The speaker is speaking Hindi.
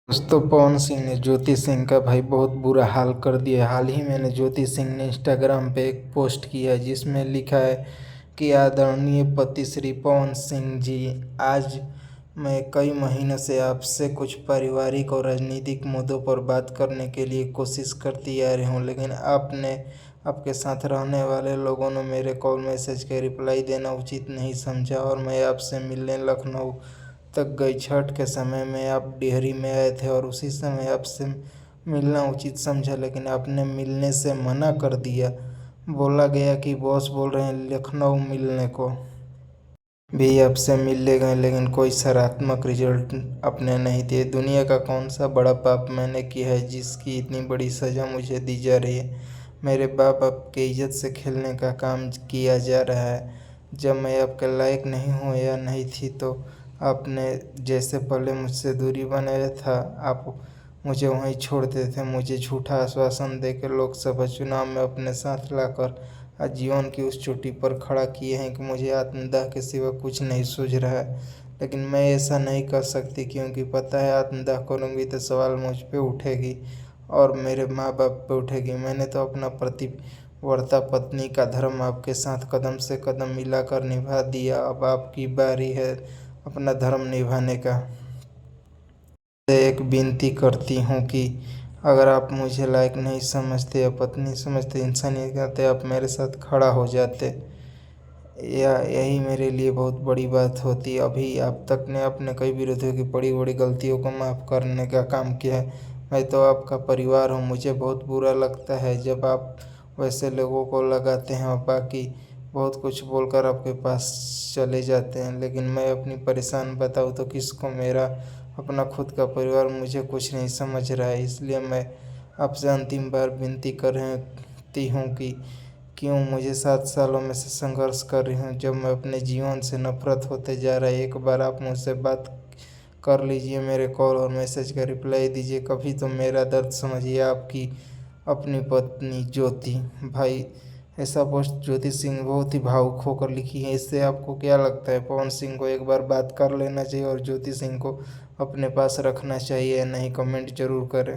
दोस्तों पवन सिंह ने ज्योति सिंह का भाई बहुत बुरा हाल कर दिया है। हाल ही मैंने ज्योति सिंह ने इंस्टाग्राम पे एक पोस्ट किया है जिसमें लिखा है कि आदरणीय पति श्री पवन सिंह जी, आज मैं कई महीनों से आपसे कुछ पारिवारिक और राजनीतिक मुद्दों पर बात करने के लिए कोशिश करती आ रही हूँ, लेकिन आपने आपके साथ रहने वाले लोगों ने मेरे कॉल मैसेज के रिप्लाई देना उचित नहीं समझा और मैं आपसे मिलने लखनऊ तक गई। छठ के समय में आप डिहरी में आए थे और उसी समय आपसे मिलना उचित समझा, लेकिन आपने मिलने से मना कर दिया। बोला गया कि बॉस बोल रहे हैं लखनऊ मिलने को। भी आपसे मिलने गए लेकिन कोई सकारात्मक रिजल्ट आपने नहीं दिए। दुनिया का कौन सा बड़ा पाप मैंने किया है जिसकी इतनी बड़ी सज़ा मुझे दी जा रही है। मेरे बाप आपके इज्जत से खेलने का काम किया जा रहा है। जब मैं आपके लायक नहीं हूँ या नहीं थी तो आपने जैसे पहले मुझसे दूरी बनाया था, आप मुझे वहीं छोड़ देते थे। मुझे झूठा आश्वासन देकर लोकसभा चुनाव में अपने साथ लाकर आज जीवन की उस चोटी पर खड़ा किए हैं कि मुझे आत्मदाह के सिवा कुछ नहीं सूझ रहा है। लेकिन मैं ऐसा नहीं कर सकती क्योंकि पता है आत्मदाह करूँगी तो सवाल मुझ पे उठेगी और मेरे माँ बाप पे उठेगी। मैंने तो अपना पतिव्रता पत्नी का धर्म आपके साथ कदम से कदम मिलाकर निभा दिया। अब आपकी बारी है अपना धर्म निभाने का। एक विनती करती हूँ कि अगर आप मुझे लायक नहीं समझते या पत्नी समझते, इंसानियत करते, आप मेरे साथ खड़ा हो जाते, या यही मेरे लिए बहुत बड़ी बात होती। अभी आप तक ने अपने कई विरोधियों की बड़ी बड़ी गलतियों को माफ़ करने का काम किया है। मैं तो आपका परिवार हूँ। मुझे बहुत बुरा लगता है जब आप वैसे लोगों को लगाते हैं और बाकी बहुत कुछ बोलकर आपके पास चले जाते हैं, लेकिन मैं अपनी परेशान बताऊँ तो किसको। मेरा अपना खुद का परिवार मुझे कुछ नहीं समझ रहा है। इसलिए मैं आपसे अंतिम बार विनती करती हूँ कि क्यों मुझे 7 सालों में से संघर्ष कर रही हूँ जब मैं अपने जीवन से नफरत होते जा रहा है। एक बार आप मुझसे बात कर लीजिए, मेरे कॉल और मैसेज का रिप्लाई दीजिए, कभी तो मेरा दर्द समझिए। आपकी अपनी पत्नी ज्योति। भाई ऐसा पोस्ट ज्योति सिंह बहुत ही भावुक होकर लिखी है। इससे आपको क्या लगता है? पवन सिंह को एक बार बात कर लेना चाहिए और ज्योति सिंह को अपने पास रखना चाहिए या नहीं? कमेंट जरूर करें।